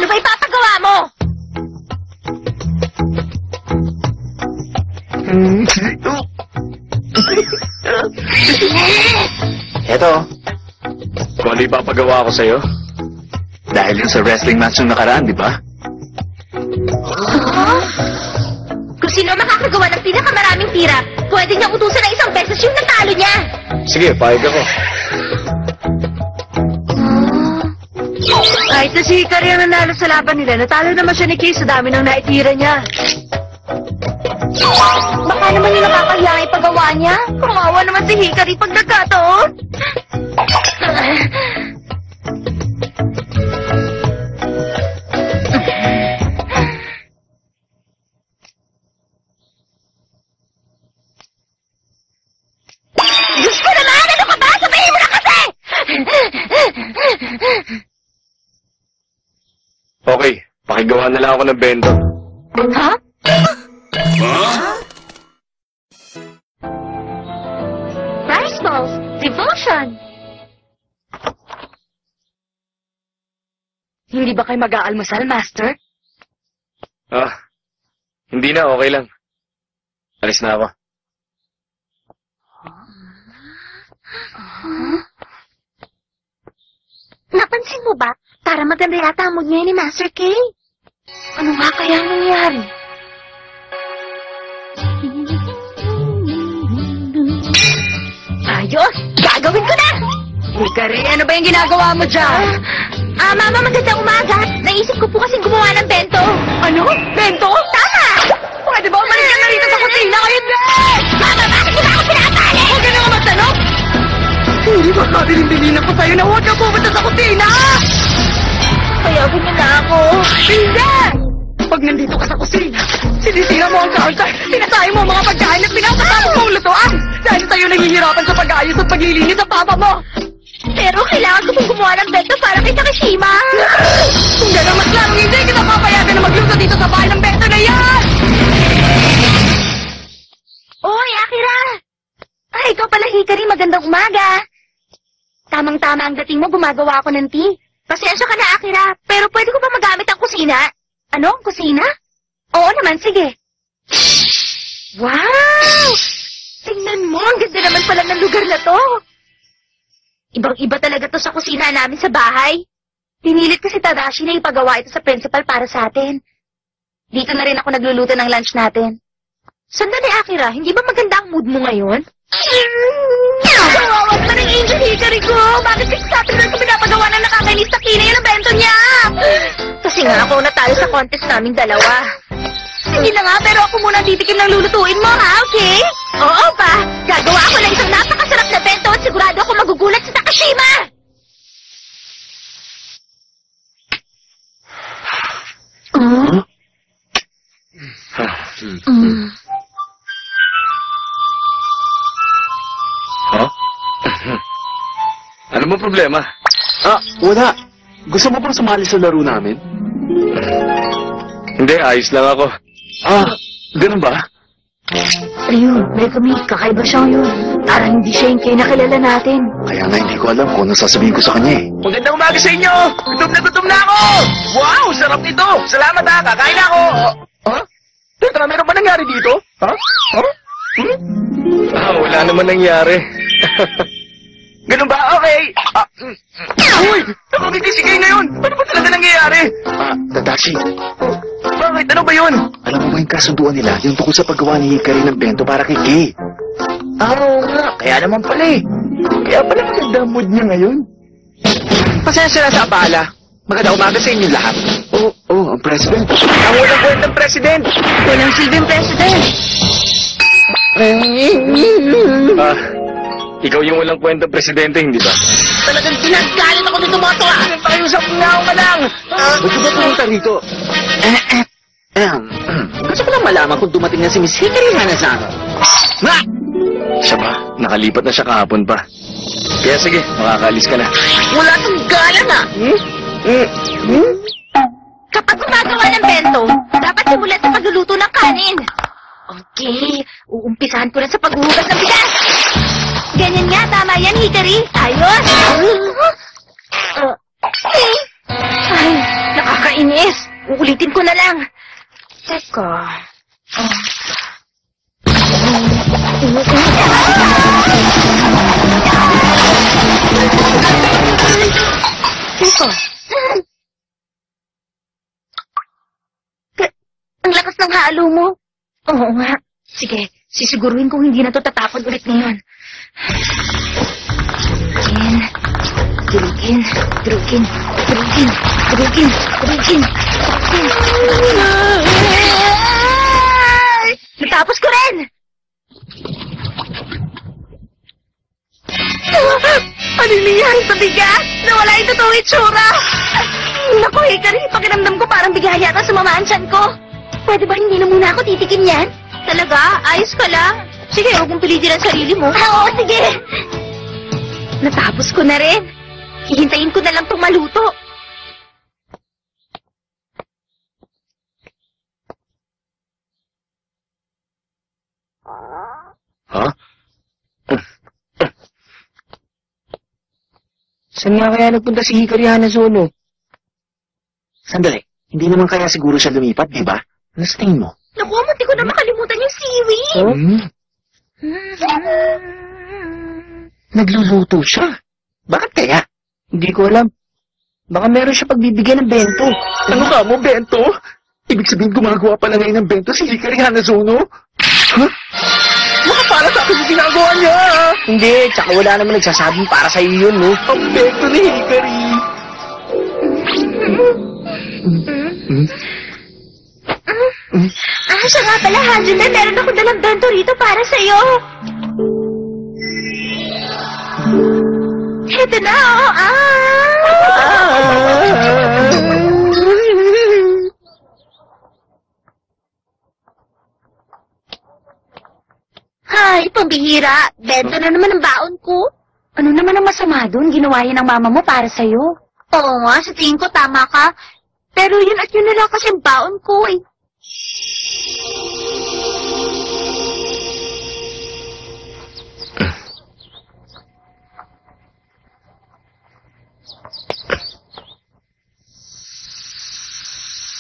ba ipapagawa mo? Eto. Kung ano ipapagawa ko sa'yo. Dahil yun sa wrestling match nung nakaraan, di ba? Kung sino makakagawa ng pinakamaraming tira, pwede niyang utusan ng isang beses yung natalo niya. Sige, payag ako. Kahit na si Hikari ang nanalo sa laban nila, natalo naman siya ni Kay sa dami ng naitira niya. Baka naman yung nakakahiyang ipagawa niya. Kawawa naman si Hikari pag nagkataon. Diyos ko naman! Ano ka ba? Sabihin mo na kasi! Okay, pakigawa na lang ako ng bento. Ha? Rice balls! Devotion! Hindi ba kayo mag-aalmusal, Master? Hindi na, okay lang. Alis na ako. Napansin mo ba? Para maganda yata ang mood niya ni Master K. Ano nga kaya ang nangyari? Ayos! Gagawin ko na! Hikari, ano ba yung ginagawa mo dyan? Mama, magandang umaga. Naisip ko po kasing gumawa ng bento. Ano? Bento? Tama! Pwede ba umalis ka na rito sa kusina? Kayo, Beth! Mama, bakit mo ba ako pinapali? Huwag ka na nga magtanong! Hindi ba kabiling-bilinan ko sa'yo na huwag ka pumunta sa kusina? Payagan niyo na ako. Hindi! Pag nandito ka sa kusina, sinisira mo ang counter, sinasayang mo ang mga pagkain at pinapatapos mo ang lutuan! Dahil sa'yo nahihirapan sa pag-ayos at paglilinis sa papa mo! Pero kailangan ko pong gumawa ng bento para kay Takashima. Kung gano'n mas lalong hindi kita papayagan na magluto dito sa bahay ng bento na yan! Oy, Akira! Ay, ikaw pala, Hikari. Magandang umaga. Tamang-tama ang dating mo, gumagawa ako ng tea. Pasensya ka na, Akira. Pero pwede ko ba magamit ang kusina? Ano? Ang kusina? Oo naman, sige. Wow! Tingnan mo, ang ganda naman pala ng lugar na to. Ibang-iba talaga to sa kusina namin sa bahay. Pinilit ko si Tadashi na ipagawa ito sa principal para sa atin. Dito na rin ako nagluluto ng lunch natin. Sandali, Akira. Hindi ba maganda ang mood mo ngayon? Kawawa pa ng Angel Hikari ko! Bakit sabi na sa pinapagawa ng nakakainis na kinay ng bento niya? Kasi nga ako natalo sa contest naming dalawa. Sige na nga, pero ako muna titikim ng lulutuin mo, ha? Okay? Oo pa! Gagawa ako ng isang napakasarap na bento at sigurado ako magugulat sa Takashima! Ano mo problema? Wala. Gusto mo bang sumali sa laro namin? Hindi, ayos lang ako. Ganun ba? Ayun, Megumi, kakaiba siya yun. Parang hindi siya yung kinakilala natin. Kaya nga hindi ko alam kung ano sasabihin ko sa kanya eh. Magandang umaga sa inyo! Gutom na ako! Wow, sarap nito! Salamat ha, kakain na ako! Teka, meron ba nangyari dito? Wala naman nangyari. Ganun ba? Okay! Uy! Napangiti kayo ngayon! Ano ba talaga nangyayari? Tadashi, Bakit? Ano ba yun? alam mo ba yung kasunduan nila? Yung tungkol sa paggawa ni Hikari ng bento para kay Kay. Oo nga, kaya naman pala eh. Kaya pala maganda ang mood niya ngayon. Pasensya na sa abala. Magandang umaga sa inyo lahat. Ang president. Ang walang kwentang president! Walang silbing president. Ikaw yung walang kwentang presidente, hindi ba? Talagang pinagkalit ako dito mga to ah! Pakiusap nga ako ka lang! Ba't ba pumunta rito? Gusto ko lang malaman kung dumating na si Miss Hikari Hanazano. Siya ba? Nakalipat na siya kahapon pa. Kaya sige, makakaalis ka na. Wala kang galang ah! Kapag gumagawa ng bento, dapat simulan sa pagluluto ng kanin. Okay, uumpisahan ko na sa paghuhugas ng bigas. Ganyan nga, tama yan, Hikari. Ayos! Ay, nakakainis. Nakakainis. Uulitin ko na lang. Teka. Teka. Ang lakas ng halo mo. Oo nga. Sige, sisiguruhin kong hindi na to tatapon ulit ngayon. Durugin. Natapos ko rin! Ano yung nangyari sa bigas? Nawala yung totoong itsura! Naku, Hikari, pakiramdam ko parang bigla yata sumamaan tiyan ko. Pwede ba hindi na muna ako titikin yan? Talaga? Ayos ka lang. Sige, huwag mong pilitin ang sarili mo. Oo, sige. Natapos ko na rin. Hihintayin ko na lang itong maluto. Ha? Saan nga kaya nagpunta si Hikari Hanazono? Sandali, hindi naman kaya siguro siya lumipat, di ba? Ano sa tingin mo? Naku, munti ko na makalimutan yung seaweed. Nagluluto siya. Bakit kaya? Hindi ko alam. Baka meron siya pagbibigyan ng bento. Ano ka mo, bento? Ibig sabihin gumagawa pala ngayon ng bento si Hikari Hanazono? Huh? Baka para sa akin yung ginagawa niya! Hindi, tsaka wala naman nagsasabing para sa iyo yun, no? Ang bento ni Hikari! Siya nga pala, Hanjin, meron ako dalang bento rito para sa'yo. Heto na, Ay, pambihira. Bento na naman ang baon ko. Ano naman ang masama doon? Ginawa yan ng mama mo para sa'yo. Oo nga, sa tingin ko tama ka. Pero yun at yun na lang kasi ang baon ko eh.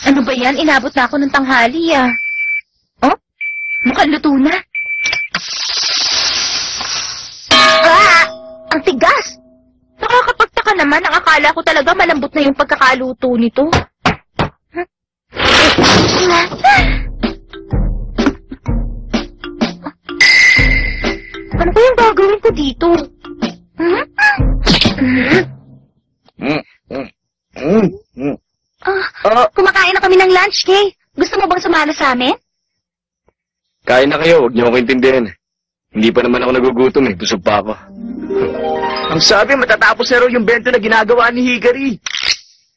Ano ba yan? Inabot na ako ng tanghali ah. Oh? Mukhang luto na. Ang tigas! Nakakapagtaka naman. Ang akala ko talaga malambot na yung pagkakaluto nito. Ano ba yung gagawin ko dito? Kumakain na kami ng lunch, Kay. Gusto mo bang sumalo sa amin? Kain na kayo, huwag niyo ako intindihin. Hindi pa naman ako nagugutom eh, busog pa ako. Ang sabi, matatapos na raw yung bento na ginagawa ni Hikari.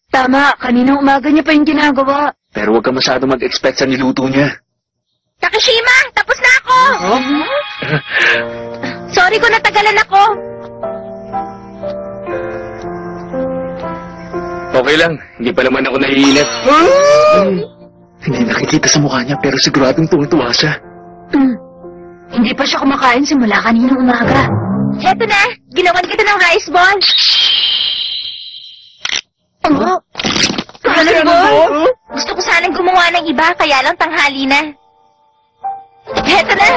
Tama, kanina umaga niya pa yung ginagawa. Pero huwag ka masyado mag-expect sa niluto niya. Takashima, tapos na ako! Sorry kung natagalan ako. Okay lang, hindi pa naman ako naiinip. Hindi nakikita sa mukha niya pero siguradong tuwang-tuwa siya. Hindi pa siya kumakain simula kanina umaga. Heto na, ginawan kita ng rice ball. Oh, cannonball? Gusto ko sanang gumawa ng iba, kaya lang tanghali na. Heto na!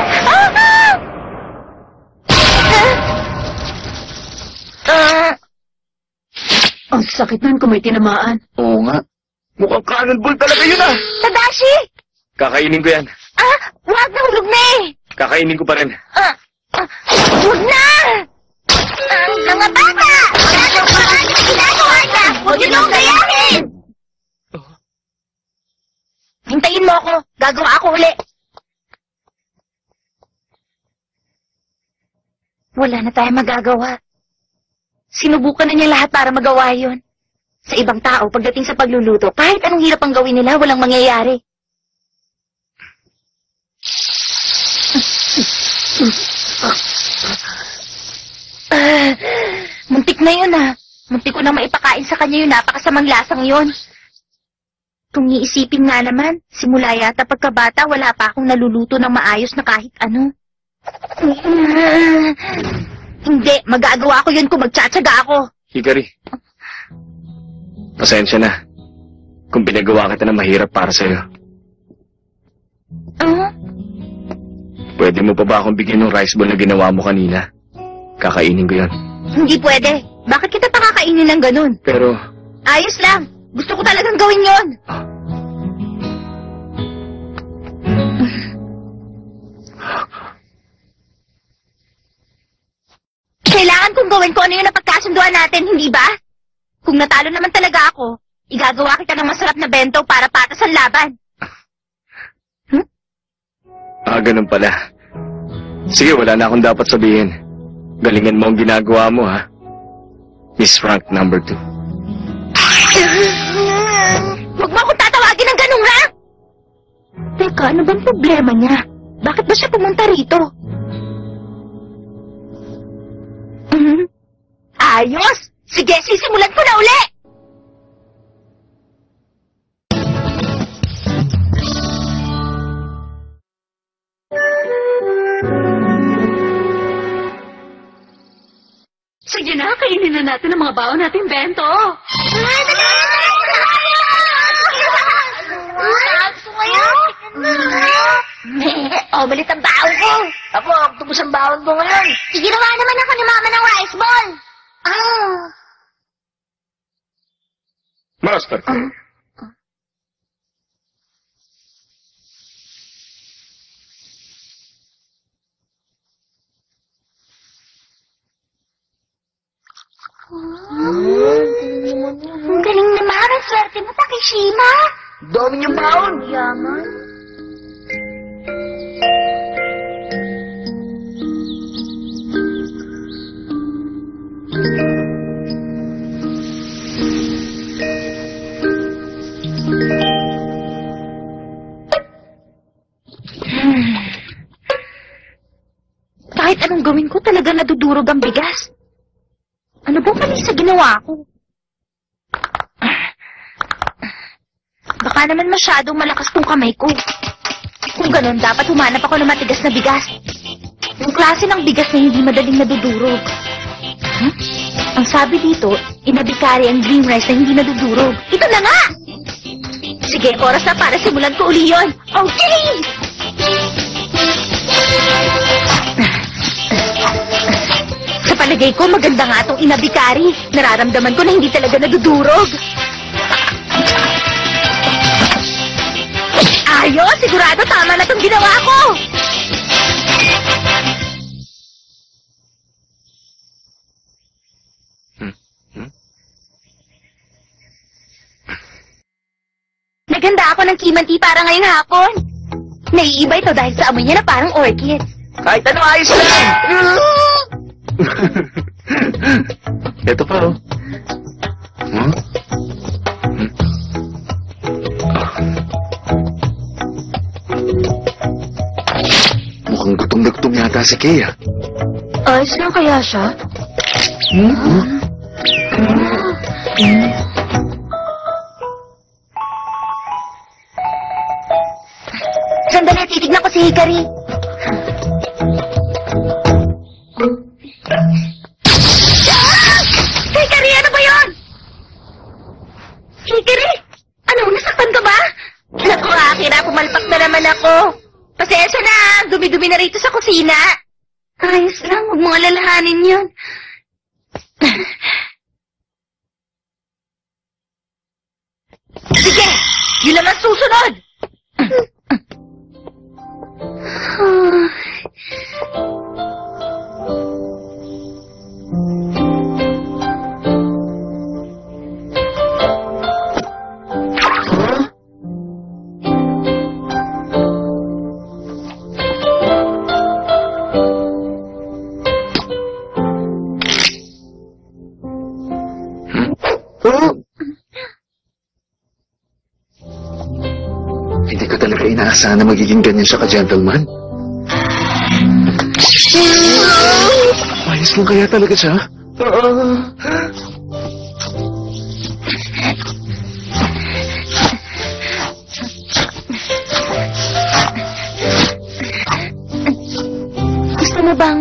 Ang sakit nun kung may tinamaan. Oo nga. Mukhang cannonball talaga yun ah! Tadashi! Kakainin ko yan. Wag na, hulog na eh! Kakainin ko pa rin. Huwag na! Mga bata! Wala nang parang na ginagawa niya! Huwag niyo nang gayahin! Hintayin mo ako. Gagawa ako uli. Wala na tayong magagawa. Sinubukan na niya lahat para magawa yun. Sa ibang tao, pagdating sa pagluluto, kahit anong hirap ang gawin nila, walang mangyayari. Muntik na yun ah. Muntik ko na maipakain sa kanya yung napakasamang lasang yun. Kung iisipin nga naman, simula yata pagkabata, wala pa akong naluluto ng maayos na kahit ano. Hindi, magagawa ko yun kung magtsatsaga ako. Hikari. Pasensya na. kung pinagawa kita na mahirap para sa'yo. Ah? Pwede mo pa ba akong bigyan ng rice ball na ginawa mo kanina? Kakainin ko yan. Hindi pwede. Bakit kita pakakainin ng ganun? Pero, Ayos lang. Gusto ko talagang gawin yon. Kailangan kong gawin ko ano yung napagkasunduan natin, hindi ba? Kung natalo naman talaga ako, igagawa kita ng masarap na bento para patas ang laban. ganun pala. Sige, wala na akong dapat sabihin. Galingan mo ang ginagawa mo, ha? Miss Frank number 2. Huwag mo akong tatawagin ng ganung rank! Teka, ano bang problema niya? Bakit ba siya pumunta rito? Ayos! Sige, sisimulan ko na uli! Sige na, kainin na natin ang mga baon nating bento. Oh, balit ang baon ko. Ako, tubos ang baon ko ngayon. Ginawa naman ako ni Mama ng rice ball. Master ko. Ang galing naman. Ang swerte mo, Takeshima. Dami niyong baon. Yaman. Kahit anong gawin ko, talaga nadudurog ang bigas. Ano bang mali sa ginawa ko? Baka naman masyadong malakas tong kamay ko. Kung ganun, dapat humanap ako ng matigas na bigas. Yung klase ng bigas na hindi madaling nadudurog. Ang sabi dito, inabikari ang green rice na hindi nadudurog. Ito na nga! Sige, oras na para simulan ko uli yun. Okay! Sa palagay ko, maganda nga itong inabikari. Nararamdaman ko na hindi talaga nadudurog. Ayos! Sigurado tama na itong ginawa ko! Naganda ako ng kimanti para ngayong hapon. Naiiba ito dahil sa amoy niya na parang orchid. Kahit ano, ayos lang. Ito pa, oh. Mukhang gutom-gutom yata si Kay, ah. Ayos lang kaya siya? Sandali, titignan ko si Hikari. Hikari, ano ba yun? Hikari, ano, nasaktan ka ba? Naku, Akira, pumalpak na naman ako. Pasensya na, dumi-dumi na rito sa kusina. Ayos lang, huwag mong alalahanin yun. Sige, yun lang ang susunod. Hindi ko talaga inaasahan na magiging ganyan siya ka-gentleman. Ayos lang kaya talaga siya? Gusto mo bang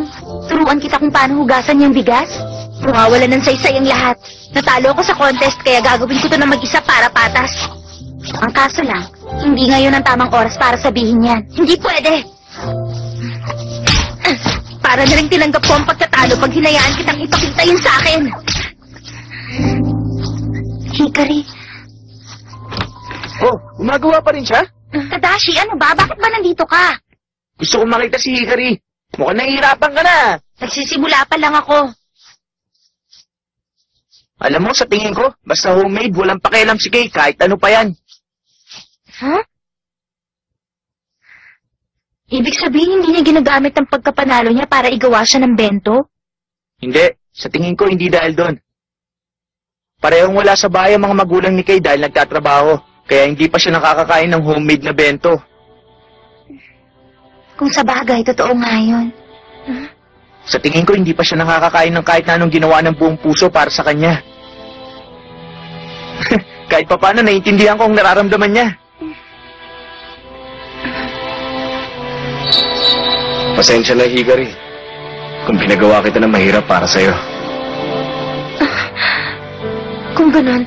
turuan kita kung paano hugasan yung bigas? Mawawala ng saysay ang lahat. Natalo ako sa contest kaya gagawin ko to na mag-isa para patas. Ang kaso lang, hindi ngayon ang tamang oras para sabihin yan. Hindi pwede. Para na rin tinanggap ko ang pagkatalo pag hinayaan kitang ipakita yun sa akin. Hikari. Oh, gumagawa pa rin siya? Tadashi, ano ba? Bakit ba nandito ka? Gusto kong makita si Hikari. Mukhang nahihirapan ka na. Nagsisimula pa lang ako. Alam mo, sa tingin ko, basta homemade, walang pakialam si Kay, kahit ano pa yan. Huh? Ibig sabihin hindi niya ginagamit ang pagkapanalo niya para igawa siya ng bento? Hindi. Sa tingin ko, hindi dahil doon. Parehong wala sa bahay ang mga magulang ni Kay dahil nagtatrabaho. Kaya hindi pa siya nakakakain ng homemade na bento. Kung sa bagay, totoo nga yun. Sa tingin ko, hindi pa siya nakakakain ng kahit na anong ginawa ng buong puso para sa kanya. Kahit pa paano, naiintindihan ko ang nararamdaman niya. Pasensya na, Hikari. Kung pinagawa kita ng mahirap para sa'yo. Kung ganun,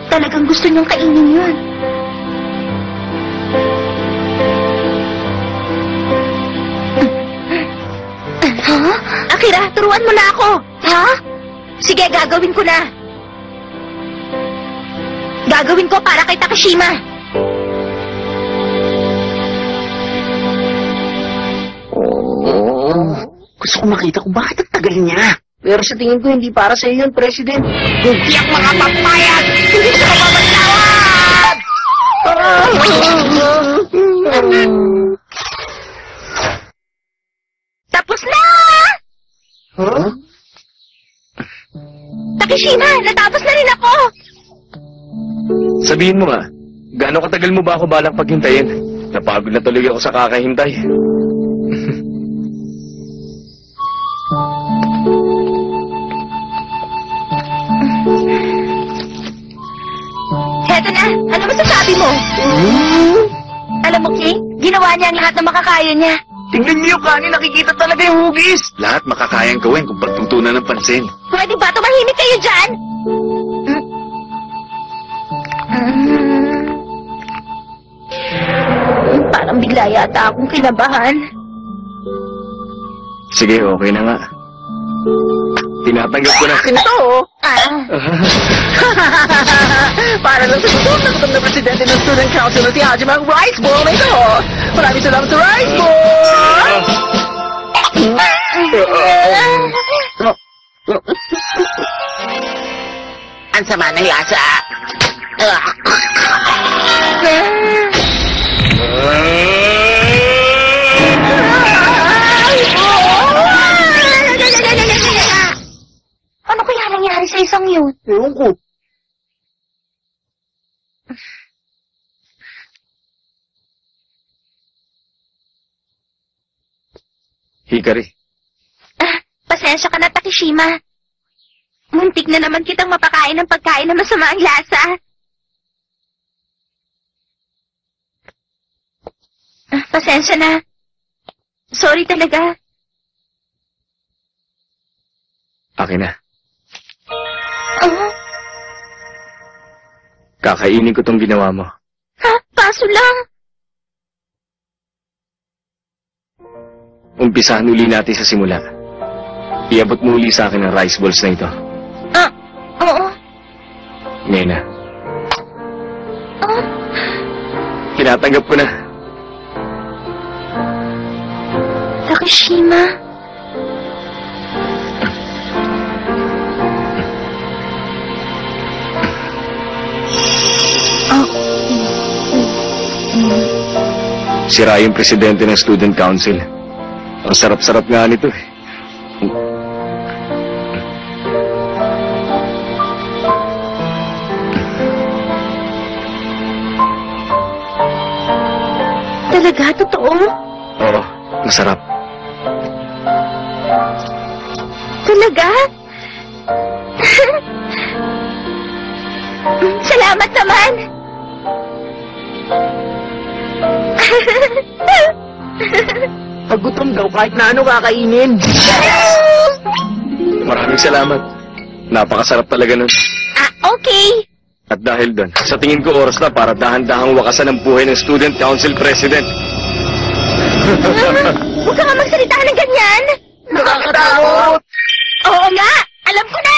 talagang gusto niyong kainin yun. Huh? Akira, turuan mo na ako. Ha? Sige, gagawin ko na. Gagawin ko para kay Takashima. Gusto ko makita kung bakit ang tagal niya. Pero sa tingin ko, hindi para sa iyo yun, President. Hindi ang mga pampayag! Hindi siya mapapatawad! Tapos na! Huh? Takashima, natapos na rin ako. Sabihin mo nga, gaano katagal mo ba ako balang paghintayin? Napagod na tuloy ako sa kakahintay. Heto na, ano masasabi mo? Alam mo, King, ginawa niya ang lahat ng makakaya niya. Tingnan niyo yung kanin, nakikita talaga yung hugis. Lahat makakayang gawin kung pagtuntunan ng pansin. Pwede ba tumahimik kayo dyan? Parang bigla yata akong kinabahan. Sige, okay na nga. Tinatanggap ko na. Akin na to, oh. Para lang sa gutom na presidente ng Student Council na si Hajima ang rice ball na ito. Maraming salamat sa rice ball! Ang sama ng lasa. Ano kaya nangyari sa isang yun? Ewan ko. Hikari, Pasensya ka na, Takishima. Muntik na naman kitang mapakain ng pagkain na masama ang lasa. Pasensya na. Sorry talaga. akin na. Oh, Kakainin ko tong ginawa mo. ha? Kaso lang. Umpisahan uli natin sa simula. Iabot mo uli sa akin ang rice balls na ito. Oo. Ngayon na. Oh, Tinatanggap ko na. Takashima. Sira yung presidente ng student council. Ang sarap-sarap nga nito eh. Talaga? Totoo? Oo, masarap. Talaga? Salamat naman. Pag gutom daw, kahit na ano kakainin. Maraming salamat. Napakasarap talaga nun. Okay. At dahil doon, sa tingin ko oras na para dahan-dahang wakasan ang buhay ng Student Council President. Huwag ka nga magsalita ng ganyan! Nakakatakot! Oo nga! Alam ko na!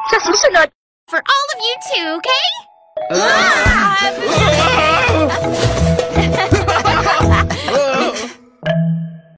Sa susunod, For all of you too, okay?